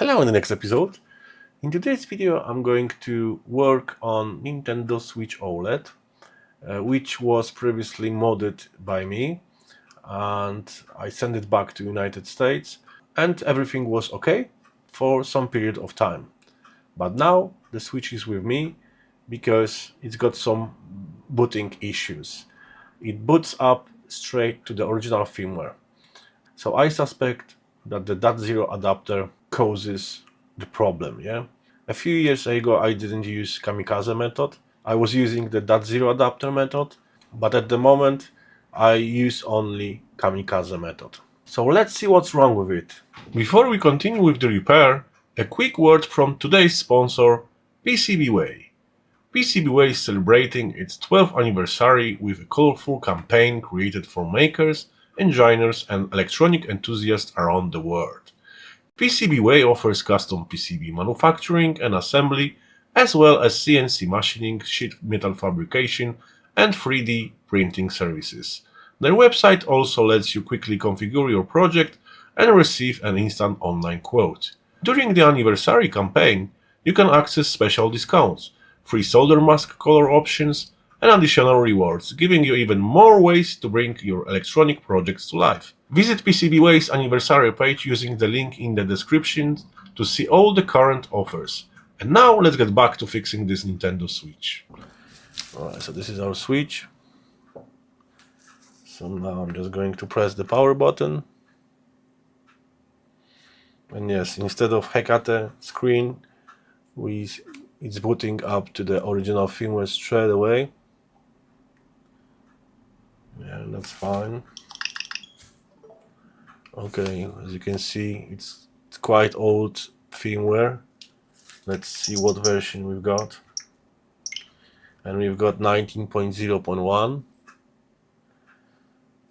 Hello in the next episode. In today's video I'm going to work on Nintendo Switch OLED, which was previously modded by me, and I sent it back to United States and everything was okay for some period of time. But now the Switch is with me because it's got some booting issues. It boots up straight to the original firmware. So I suspect that the .0 adapter causes the problem, yeah? A few years ago I didn't use Kamikaze method. I was using the .0 adapter method, but at the moment I use only Kamikaze method. So let's see what's wrong with it. Before we continue with the repair, a quick word from today's sponsor, PCBWay. PCBWay is celebrating its 12th anniversary with a colorful campaign created for makers, engineers and electronic enthusiasts around the world. PCBWay offers custom PCB manufacturing and assembly, as well as CNC machining, sheet metal fabrication, and 3D printing services. Their website also lets you quickly configure your project and receive an instant online quote. During the anniversary campaign, you can access special discounts, free solder mask color options, and additional rewards, giving you even more ways to bring your electronic projects to life. Visit PCBWay's anniversary page using the link in the description to see all the current offers. And now let's get back to fixing this Nintendo Switch. Alright, so this is our Switch. So now I'm just going to press the power button. And yes, instead of Hecate screen, it's booting up to the original firmware straight away. Yeah, that's fine. Okay, as you can see, it's quite old firmware. Let's see what version we've got. And we've got 19.0.1.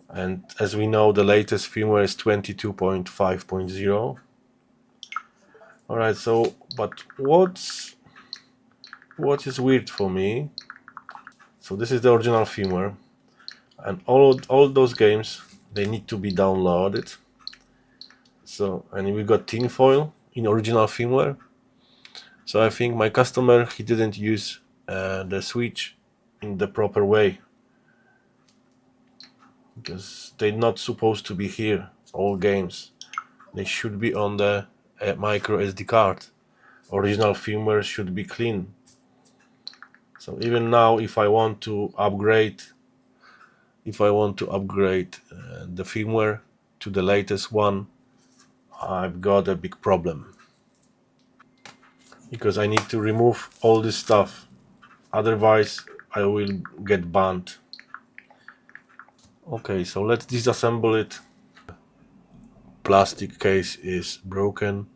And as we know, the latest firmware is 22.5.0. Alright, so, but what is weird for me, so this is the original firmware, and all those games, they need to be downloaded. So, and we got tinfoil in original firmware. So I think my customer, he didn't use the Switch in the proper way, because they're not supposed to be here, all games. They should be on the micro SD card. Original firmware should be clean. So even now, if I want to upgrade the firmware to the latest one, I've got a big problem, because I need to remove all this stuff, otherwise I will get banned. Okay, so let's disassemble it. Plastic case is broken.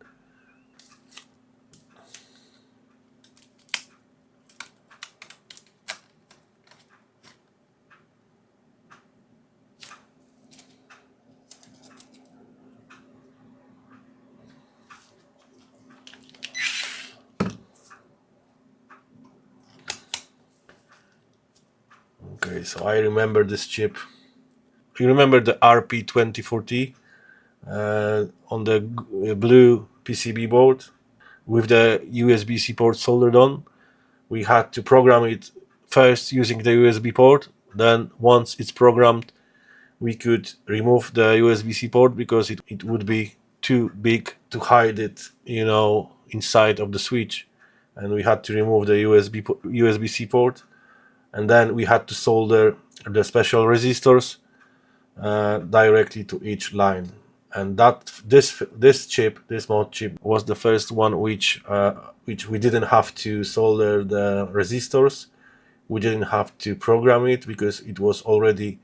Okay, so I remember this chip. You remember the RP2040 on the blue PCB board with the USB-C port soldered on? We had to program it first using the USB port. Then once it's programmed, we could remove the USB-C port because it would be too big to hide it, inside of the Switch. And we had to remove the USB-C port. And then we had to solder the special resistors directly to each line. And this mod chip was the first one which we didn't have to solder the resistors. We didn't have to program it because it was already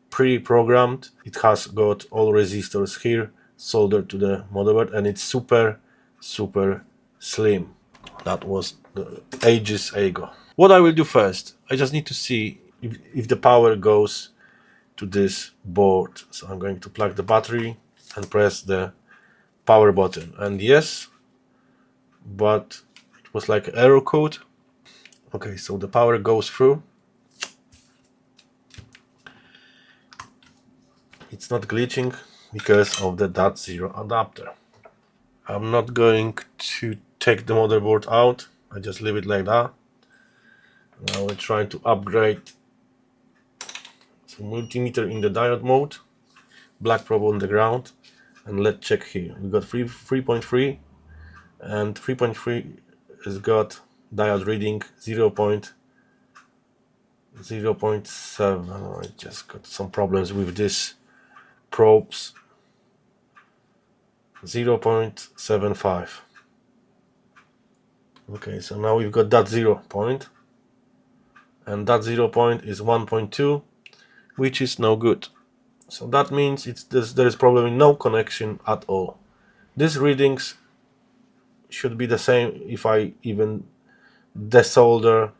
pre-programmed. It has got all resistors here soldered to the motherboard, and it's super slim. That was ages ago. What I will do first, I just need to see if the power goes to this board. So I'm going to plug the battery and press the power button, and yes, but it was like error code. Okay, so the power goes through. It's not glitching because of the .0 adapter. I'm not going to take the motherboard out, I just leave it like that. Now we're trying to upgrade some multimeter in the diode mode, black probe on the ground, and let's check here. We got 3.3 and 3.3 has got diode reading 0.7. I just got some problems with this probes. 0.75. Okay, so now we've got that 0 point, and that 0 point is 1.2, which is no good. So that means there is probably no connection at all. These readings should be the same if I even desolder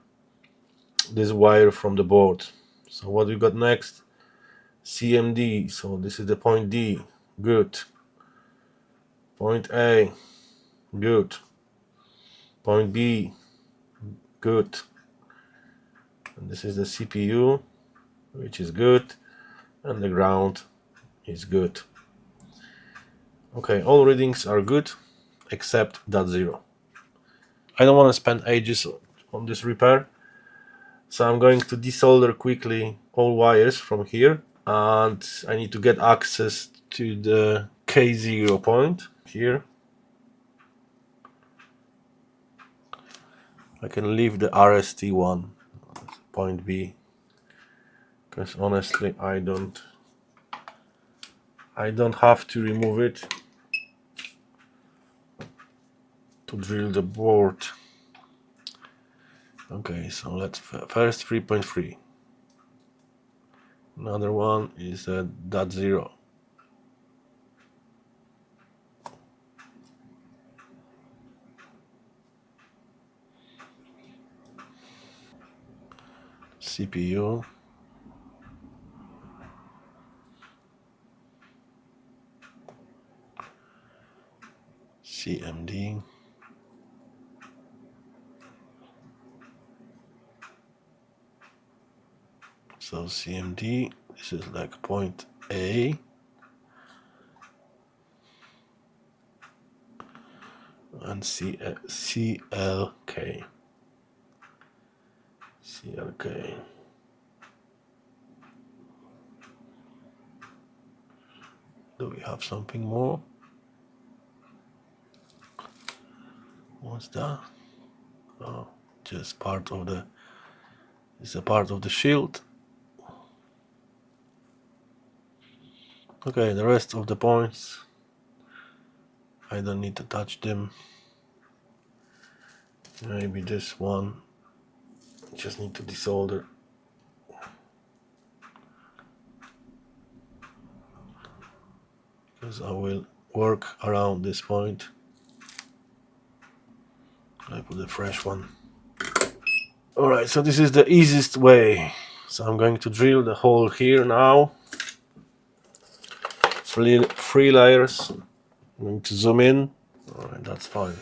this wire from the board. So what we got next? CMD. So this is the point D. Good. Point A. Good. Point B. Good. And this is the CPU, which is good, and the ground is good. Okay, all readings are good except that 0. I don't want to spend ages on this repair, so I'm going to desolder quickly all wires from here, and I need to get access to the K0 point here. I can leave the RST1 point B, because honestly I don't have to remove it to drill the board. Okay, so let's first 3.3. Another one is that 0. CPU. CMD. So CMD, this is like point A. And CLK. CLK. Do we have something more? What's that? Oh, just part of the. It's a part of the shield. Okay, the rest of the points, I don't need to touch them. Maybe this one, just need to desolder. Because I will work around this point. I put a fresh one. Alright, so this is the easiest way. So I'm going to drill the hole here now. 3 layers. I'm going to zoom in. Alright, that's fine.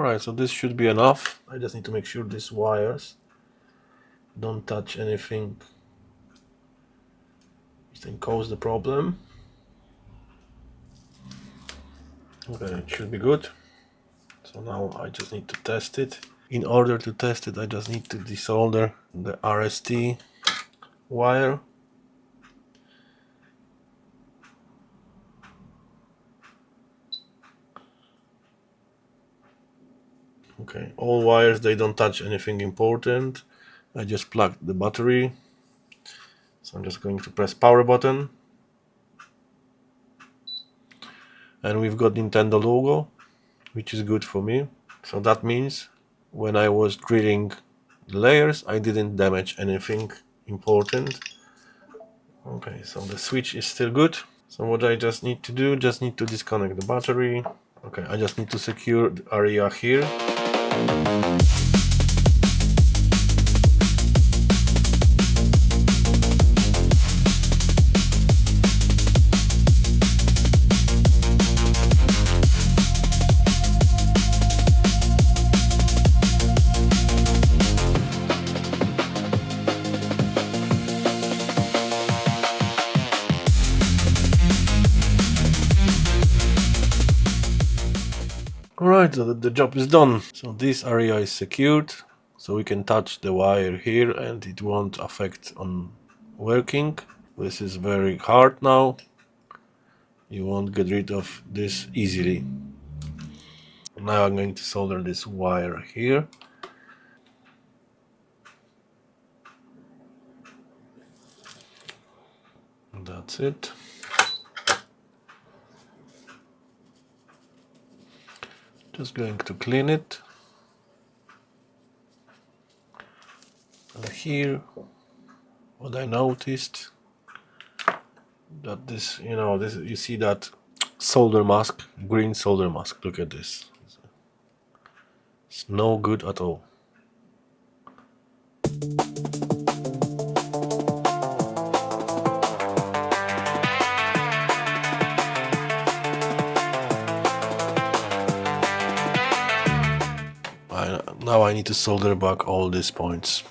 Alright, so this should be enough. I just need to make sure these wires don't touch anything which can cause the problem. Okay, it should be good. So now I just need to test it. In order to test it, I just need to desolder the RST wire. Okay, all wires, they don't touch anything important. I just plugged the battery. So I'm just going to press power button. And we've got Nintendo logo, which is good for me. So that means when I was drilling the layers, I didn't damage anything important. Okay, so the switch is still good. So what I just need to do, just need to disconnect the battery. Okay, I just need to secure the area here. Alright, so the job is done. So this area is secured, so we can touch the wire here and it won't affect on working. This is very hard now. You won't get rid of this easily. Now I'm going to solder this wire here. That's it. Just going to clean it. And here, what I noticed, that this, this, you see that solder mask, green solder mask. Look at this. It's no good at all. Now I need to solder back all these points.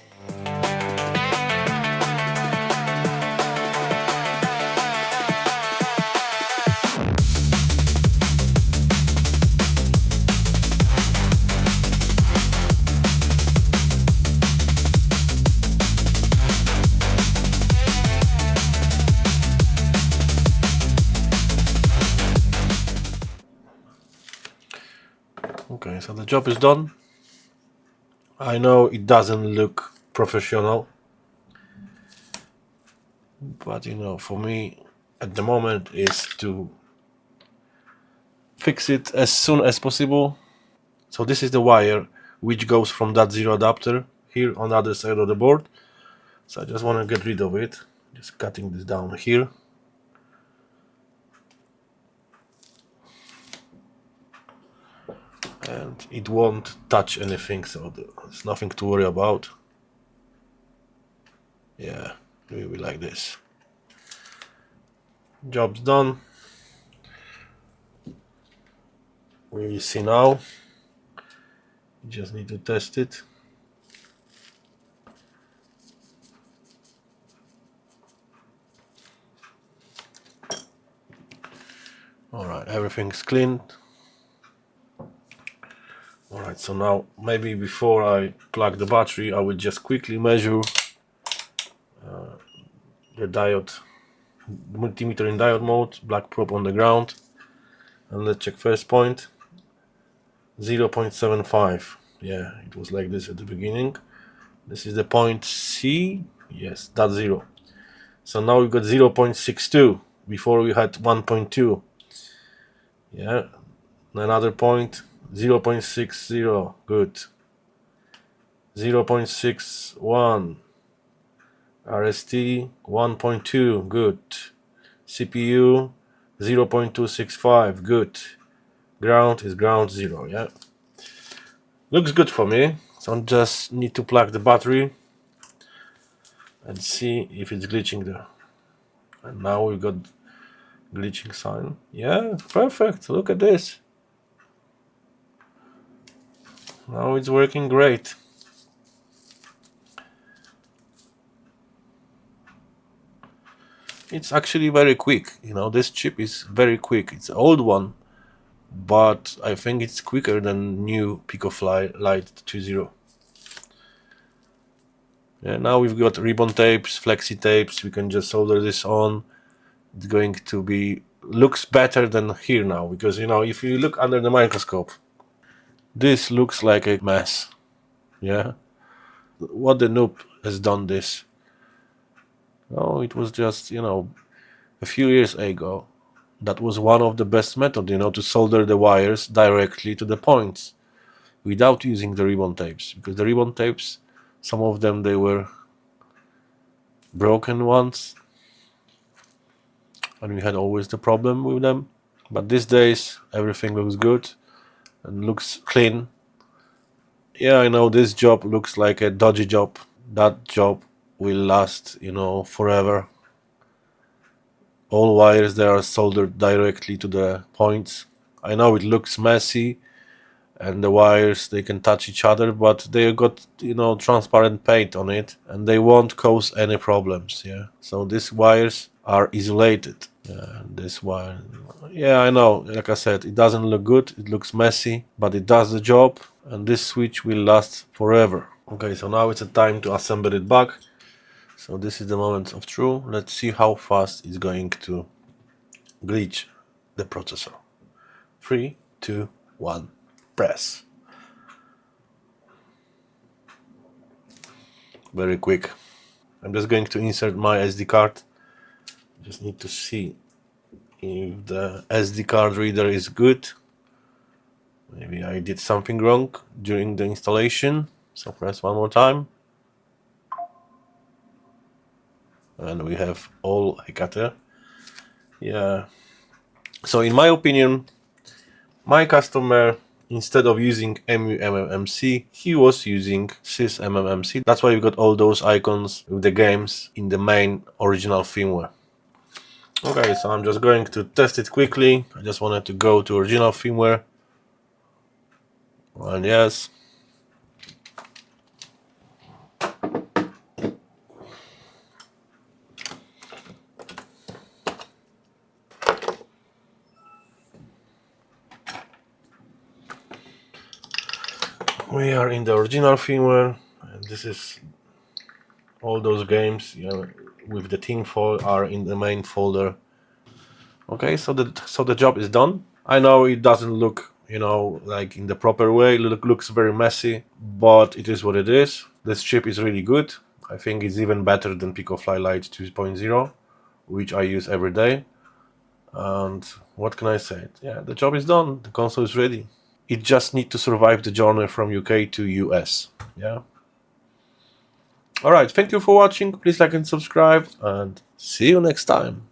Okay, so the job is done. I know it doesn't look professional, but for me at the moment is to fix it as soon as possible. So this is the wire which goes from that zero adapter here on the other side of the board. So I just want to get rid of it. Just cutting this down here. And it won't touch anything, so there's nothing to worry about. Yeah, maybe like this. Job's done. We will see now. You just need to test it. Alright, everything's clean. Alright, so now maybe before I plug the battery, I will just quickly measure the diode, the multimeter in diode mode, black probe on the ground, and let's check first point, 0.75. Yeah, it was like this at the beginning. This is the point C. Yes, that's 0. So now we've got 0.62. Before we had 1.2. Yeah, another point, 0.60. Good. 0.61. RST 1.2. Good. CPU 0.265. Good. Ground is ground 0. Yeah, looks good for me. So I just need to plug the battery and see if it's glitching there. And now we got glitching sign. Yeah, perfect. Look at this. Now it's working great. It's actually very quick. This chip is very quick. It's an old one, but I think it's quicker than new PicoFly Lite 2.0. Yeah, now we've got ribbon tapes, flexi tapes. We can just solder this on. It's going to be looks better than here now, because if you look under the microscope, this looks like a mess. Yeah, what the noob has done this? Oh, it was just a few years ago. That was one of the best methods, to solder the wires directly to the points without using the ribbon tapes, because the ribbon tapes, some of them, they were broken ones, and we had always the problem with them. But these days everything looks good and looks clean. Yeah, I know this job looks like a dodgy job. That job will last, forever. All wires there are soldered directly to the points. I know it looks messy, and the wires, they can touch each other, but they got transparent paint on it, and they won't cause any problems. Yeah, so these wires are isolated. This wire, yeah, I know, like I said, it doesn't look good, it looks messy, but it does the job, and this switch will last forever. Okay, so now it's a time to assemble it back. So this is the moment of truth. Let's see how fast it's going to glitch the processor. 3, 2, 1, press. Very quick. I'm just going to insert my SD card. Just need to see if the SD card reader is good. Maybe I did something wrong during the installation. So press one more time. And we have all Hecate. Yeah. So in my opinion, my customer, instead of using MMMC, he was using SysMMC. That's why you got all those icons with the games in the main original firmware. Okay, so I'm just going to test it quickly. I just wanted to go to original firmware. And yes. We are in the original firmware, and this is all those games with the tinfoil are in the main folder. Okay, so the job is done. I know it doesn't look like in the proper way. It looks very messy, but it is what it is. This chip is really good. I think it's even better than PicoFly Lite 2.0, which I use every day. And what can I say? Yeah, the job is done. The console is ready. It just needs to survive the journey from UK to US. Yeah. Alright, thank you for watching. Please like and subscribe, and see you next time.